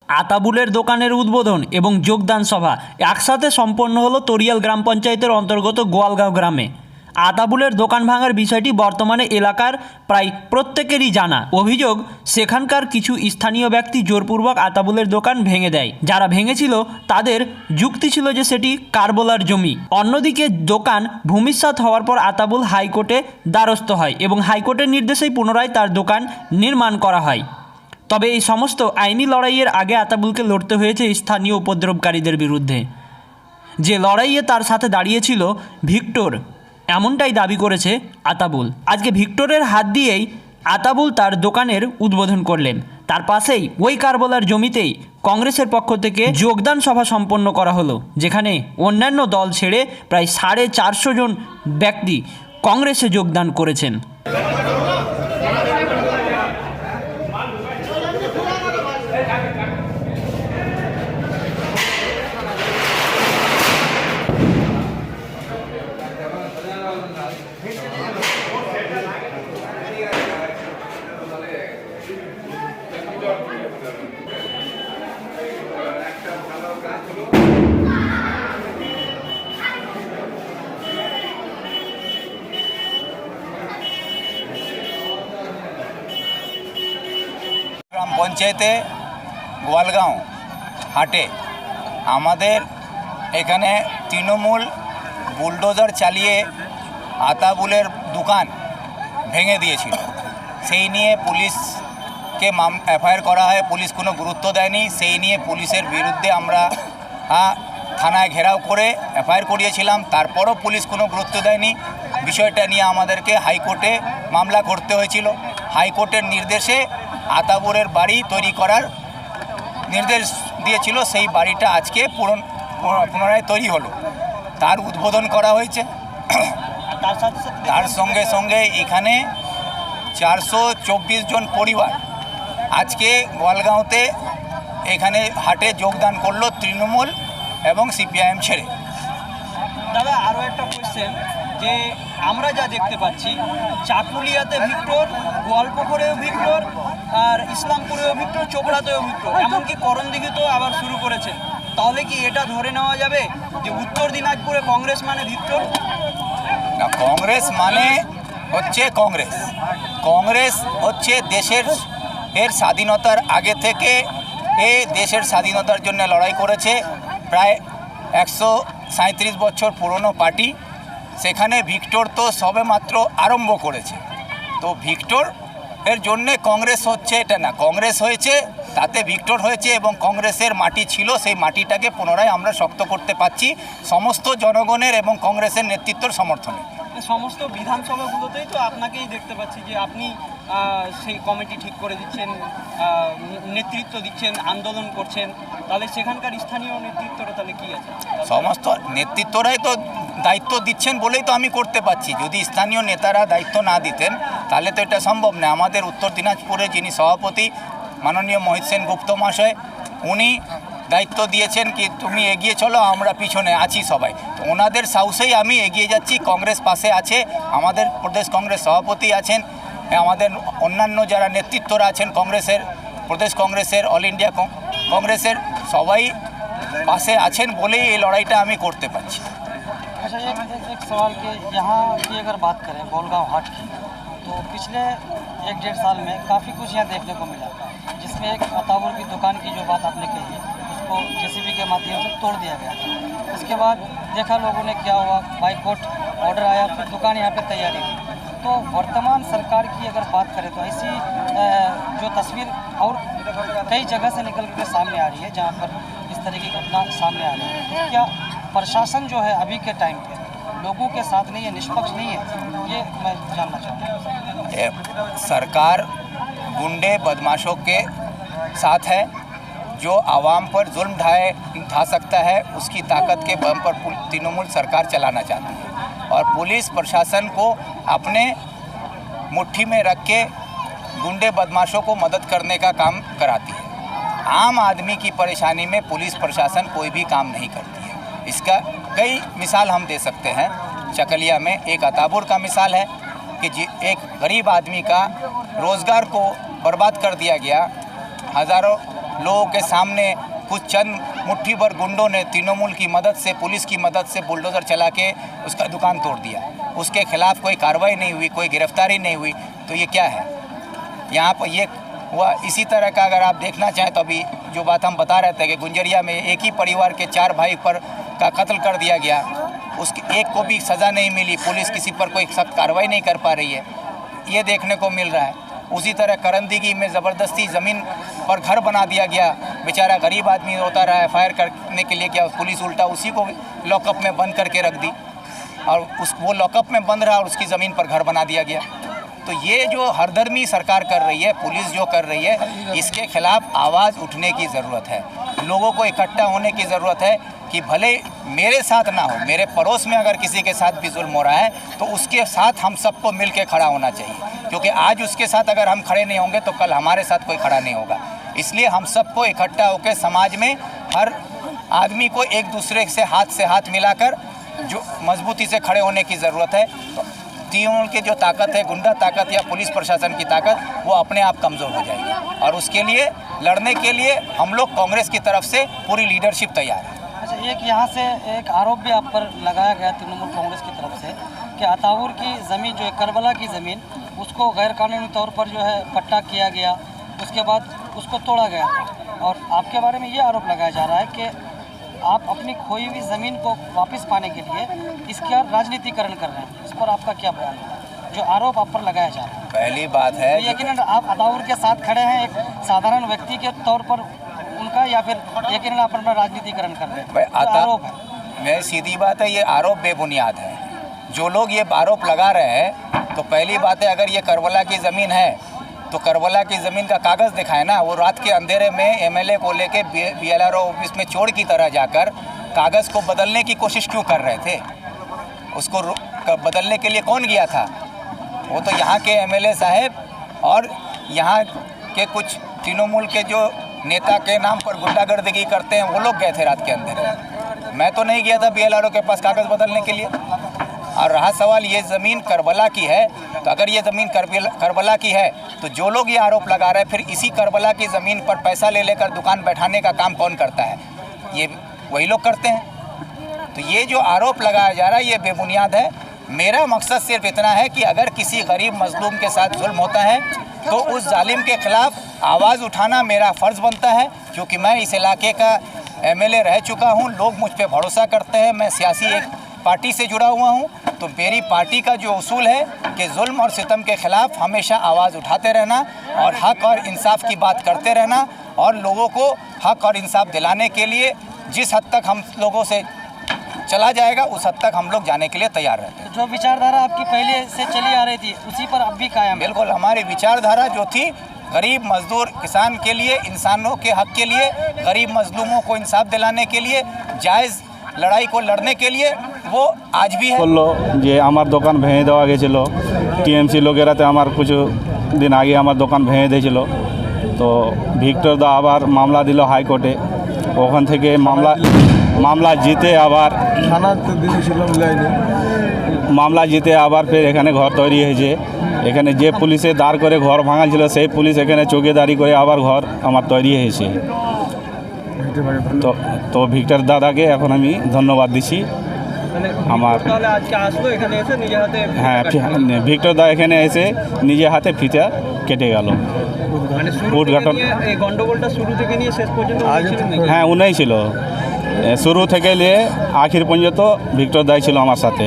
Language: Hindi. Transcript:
আতাবুলের দোকানের উদ্বোধন এবং যোগদান সভা একসাথে সম্পন্ন হলো তরিয়াল গ্রাম পঞ্চায়েতের অন্তর্গত গোয়ালগাঁও গ্রামে। আতাবুলের দোকান ভাঙার বিষয়টি বর্তমানে এলাকার প্রায় প্রত্যেকেরই জানা। অভিযোগ, সেখানকার কিছু স্থানীয় ব্যক্তি জোরপূর্বক আতাবুলের দোকান ভেঙে দেয়। যারা ভেঙেছিল তাদের যুক্তি ছিল যে সেটি কারবোলার জমি। অন্যদিকে দোকান ভূমিসাৎ হওয়ার পর আতাবুল হাইকোর্টে দ্বারস্থ হয় এবং হাইকোর্টের নির্দেশেই পুনরায় তার দোকান নির্মাণ করা হয়। তবে এই সমস্ত আইনি লড়াইয়ের আগে আতাবুলকে লড়তে হয়েছে স্থানীয় উপদ্রবকারীদের বিরুদ্ধে। যে লড়াইয়ে তার সাথে দাঁড়িয়েছিল ভিক্টর, এমনটাই দাবি করেছে আতাবুল। আজকে ভিক্টরের হাত দিয়েই আতাবুল তার দোকানের উদ্বোধন করলেন। তার পাশেই ওই কারবোলার জমিতেই কংগ্রেসের পক্ষ থেকে যোগদান সভা সম্পন্ন করা হলো, যেখানে অন্যান্য দল ছেড়ে প্রায় 450 জন ব্যক্তি কংগ্রেসে যোগদান করেছেন। গ্রাম পঞ্চায়েতে গোয়ালগাঁও হাটে আমাদের এখানে তৃণমূল বুলডোজার চালিয়ে আতাবুলের দোকান ভেঙে দিয়েছিল। সেই নিয়ে পুলিশকে এফআইআর করা হয়, পুলিশ কোনো গুরুত্ব দেয়নি। সেই নিয়ে পুলিশের বিরুদ্ধে আমরা থানায় ঘেরাও করে এফআইআর করিয়েছিলাম, তারপরও পুলিশ কোনো গুরুত্ব দেয়নি। বিষয়টা নিয়ে আমাদেরকে হাইকোর্টে মামলা করতে হয়েছিল। হাইকোর্টের নির্দেশে আতাবুলের বাড়ি তৈরি করার নির্দেশ দিয়েছিল। সেই বাড়িটা আজকে পুনরায় তৈরি হলো, তার উদ্বোধন করা হয়েছে। তার সঙ্গে সঙ্গে এখানে 424 জন পরিবার আজকে গোয়ালগাঁওতে এখানে হাটে যোগদান করলো তৃণমূল এবং সিপিআইএম ছেড়ে। দাদা, আরও একটা কোয়েশ্চেন, যে আমরা যা দেখতে পাচ্ছি চাকুলিয়াতে ভিক্টর, গোয়ালপুকুরেও ভিক্টর, আর ইসলামপুরেও ভিক্টর, চোপড়াতেও ভিক্টর, এমনকি করণদিঘিতেও আবার শুরু করেছেন। তাহলে কি এটা ধরে নেওয়া যাবে যে উত্তর দিনাজপুরে কংগ্রেস মানে ভিক্টর? না, কংগ্রেস মানে হচ্ছে কংগ্রেস হচ্ছে দেশের স্বাধীনতার আগে থেকে দেশের স্বাধীনতার জন্য লড়াই করেছে। প্রায় 137 বছর পুরনো পার্টি। সেখানে ভিক্টর তো সবেমাত্র আরম্ভ করেছে। তো ভিক্টর এর জন্যে কংগ্রেস হচ্ছে এটা না, কংগ্রেস হয়েছে, তাতে ভিক্টর হয়েছে এবং কংগ্রেসের মাটি ছিল, সেই মাটিটাকে পুনরায় আমরা শক্ত করতে পারছি সমস্ত জনগণের এবং কংগ্রেসের নেতৃত্বের সমর্থনে। সমস্ত বিধানসভাগুলোতেই তো আপনাকেই দেখতে পাচ্ছি যে আপনি সেই কমিটি ঠিক করে দিচ্ছেন, নেতৃত্ব দিচ্ছেন, আন্দোলন করছেন। তাহলে সেখানকার স্থানীয় নেতৃত্বরা তাহলে কী আছে? সমস্ত নেতৃত্বরাই তো দায়িত্ব দিচ্ছেন বলেই তো আমি করতে পারছি। যদি স্থানীয় নেতারা দায়িত্ব না দিতেন তাহলে তো এটা সম্ভব না। আমাদের উত্তর দিনাজপুরে যিনি সভাপতি মাননীয় মোহিত সেন গুপ্ত মহাশয়, উনি দায়িত্ব দিয়েছেন কি তুমি এগিয়ে চলো, আমরা পিছনে আছি সবাই। তো ওনাদের সাহসেই আমি এগিয়ে যাচ্ছি। কংগ্রেস পাশে আছে, আমাদের প্রদেশ কংগ্রেস সভাপতি আছেন, আমাদের অন্যান্য যারা নেতৃত্বরা আছেন কংগ্রেসের, প্রদেশ কংগ্রেসের, অল ইন্ডিয়া কংগ্রেসের সবাই পাশে আছেন বলেই এই লড়াইটা আমি করতে পারছি। अच्छा, एक सवाल कि यहाँ की अगर बात करें गोलगांव हाट की, तो पिछले 1-1.5 साल में काफ़ी कुछ यहाँ देखने को मिला, जिसमें एक अताबुल की दुकान की जो बात आपने कही है उसको जेसीबी के माध्यम से तोड़ दिया गया था। उसके बाद देखा लोगों ने क्या हुआ, बाइकआउट ऑर्डर आया, फिर दुकान यहाँ पे तैयारी हुई। तो वर्तमान सरकार की अगर बात करें तो ऐसी जो तस्वीर और कई जगह से निकल कर सामने आ रही है जहाँ पर इस तरह की घटना सामने आ रही है। तो क्या प्रशासन जो है अभी के टाइम पे लोगों के साथ नहीं है, निष्पक्ष नहीं है, ये मैं जानना चाहता हूँ। सरकार गुंडे बदमाशों के साथ है। जो आवाम पर जुल्म ढा सकता है उसकी ताकत के बम पर तृणमूल सरकार चलाना चाहती है और पुलिस प्रशासन को अपने मुट्ठी में रख के गुंडे बदमाशों को मदद करने का काम कराती है। आम आदमी की परेशानी में पुलिस प्रशासन कोई भी काम नहीं करती है। इसका कई मिसाल हम दे सकते हैं। चकलिया में एक अताबुल का मिसाल है कि एक गरीब आदमी का रोज़गार को बर्बाद कर दिया गया। हज़ारों लोगों के सामने कुछ चंद मुट्ठी भर गुंडों ने तृणमूल की मदद से, पुलिस की मदद से बुलडोज़र चला के उसका दुकान तोड़ दिया। उसके खिलाफ कोई कार्रवाई नहीं हुई, कोई गिरफ्तारी नहीं हुई, तो ये क्या है? यहाँ पर ये हुआ। इसी तरह का अगर आप देखना चाहें तो अभी जो बात हम बता रहे थे कि गुंजरिया में एक ही परिवार के 4 भाई पर का कत्ल कर दिया गया, उसके एक को भी सज़ा नहीं मिली, पुलिस किसी पर कोई सख्त कार्रवाई नहीं कर पा रही है, ये देखने को मिल रहा है। उसी तरह करंदगी में ज़बरदस्ती ज़मीन पर घर बना दिया गया, बेचारा गरीब आदमी होता रहा, फायर करने के लिए क्या, पुलिस उल्टा उसी को लॉकअप में बंद करके रख दी और वो लॉकअप में बंद रहा और उसकी ज़मीन पर घर बना दिया गया। तो ये जो हरदर्मी सरकार कर रही है, पुलिस जो कर रही है, इसके खिलाफ आवाज़ उठने की ज़रूरत है। लोगों को इकट्ठा होने की ज़रूरत है कि भले मेरे साथ ना हो, मेरे पड़ोस में अगर किसी के साथ भी जुल्म हो रहा है तो उसके साथ हम सबको मिल के खड़ा होना चाहिए, क्योंकि आज उसके साथ अगर हम खड़े नहीं होंगे तो कल हमारे साथ कोई खड़ा नहीं होगा। इसलिए हम सबको इकट्ठा होकर समाज में हर आदमी को एक दूसरे से हाथ मिलाकर जो मजबूती से खड़े होने की ज़रूरत है। तो तृणमूल की जो ताकत है, गुंडा ताकत या पुलिस प्रशासन की ताकत, वो अपने आप कमज़ोर हो जाएगी और उसके लिए लड़ने के लिए हम लोग कांग्रेस की तरफ से पूरी लीडरशिप तैयार है। अच्छा, एक यहाँ से एक आरोप भी आप पर लगाया गया तृणमूल कांग्रेस की तरफ से कि अताउर की ज़मीन जो है, करबला की ज़मीन, उसको गैरकानूनी तौर पर जो है पट्टा किया गया, उसके बाद उसको तोड़ा गया और आपके बारे में ये आरोप लगाया जा रहा है कि आप अपनी खोई हुई ज़मीन को वापस पाने के लिए इसका राजनीतिकरण कर रहे हैं। इस पर आपका क्या बयान है, जो आरोप आप पर लगाया जा रहा है? पहली बात है तो यकीनन आप अताउर के साथ खड़े हैं एक साधारण व्यक्ति के तौर पर उनका, या फिर यकीनन आप अपना राजनीतिकरण कर रहे हैं? आरोप है, मैं सीधी बात है, ये आरोप बेबुनियाद है। जो लोग ये आरोप लगा रहे हैं, तो पहली बात है, अगर ये करबला की ज़मीन है तो करबला की ज़मीन का कागज़ दिखाए ना। वो रात के अंधेरे में एमएलए को लेके BLRO ऑफिस में चोर की तरह जाकर कागज़ को बदलने की कोशिश क्यों कर रहे थे? उसको बदलने के लिए कौन गया था? वो तो यहाँ के एमएलए साहब और यहाँ के कुछ तृणमूल के जो नेता के नाम पर गुंडागर्दी करते हैं, वो लोग गए थे रात के अंधेरे। मैं तो नहीं गया था BLRO के पास कागज़ बदलने के लिए। और रहा सवाल ये ज़मीन करबला की है, तो अगर ये ज़मीन करबला की है तो जो लोग ये आरोप लगा रहे हैं, फिर इसी करबला की ज़मीन पर पैसा ले लेकर दुकान बैठाने का काम कौन करता है? ये वही लोग करते हैं। तो ये जो आरोप लगाया जा रहा है ये बेबुनियाद है। मेरा मकसद सिर्फ इतना है कि अगर किसी गरीब मजलूम के साथ जुल्म होता है तो उस जालिम के ख़िलाफ़ आवाज़ उठाना मेरा फ़र्ज़ बनता है, क्योंकि मैं इस इलाके का MLA रह चुका हूँ। लोग मुझ पर भरोसा करते हैं। मैं सियासी एक पार्टी से जुड़ा हुआ हूँ, तो मेरी पार्टी का जो उसूल है कि जुल्म और सितम के ख़िलाफ़ हमेशा आवाज़ उठाते रहना और हक़ और इंसाफ की बात करते रहना और लोगों को हक़ और इंसाफ दिलाने के लिए जिस हद तक हम लोगों से चला जाएगा उस हद तक हम लोग जाने के लिए तैयार रहते हैं। जो विचारधारा आपकी पहले से चली आ रही थी उसी पर अब भी कायम है? बिल्कुल, हमारी विचारधारा जो थी गरीब मजदूर किसान के लिए, इंसानों के हक़ के लिए, गरीब मजलूमों को इंसाफ दिलाने के लिए, जायज़ लड़ाई को लड़ने के लिए, वो आज भी है। বললো যে আমার দোকান ভেঙে দেওয়া গেছিল, টিএমসি লোকেরাতে আমার কিছু দিন আগে আমার দোকান ভেঙে দিয়েছিল। তো ভিক্টর দা আবার মামলা দিল হাইকোর্টে, ওখান থেকে মামলা জিতে আবার মামলা জিতে আবার ফের এখানে ঘর তৈরি হয়েছে। এখানে যে পুলিশে দাঁড় করে ঘর ভাঙাল ছিল সেই পুলিশ এখানে চৌকিদারি করে আবার ঘর আমার তৈরি হয়েছে। তো ভিক্টর দাদাকে এখন আমি ধন্যবাদ দিচ্ছি। আমার হ্যাঁ, ভিক্টর দা এখানে এসে নিজে হাতে ফিতা কেটে গেল। উদ্ঘাটন গন্ডগোলটা শুরু থেকে নিয়ে শেষ পর্যন্ত হ্যাঁ উনিই ছিল, শুরু থেকে নিয়ে আখির পর্যন্ত ভিক্টর দাই ছিল আমার সাথে।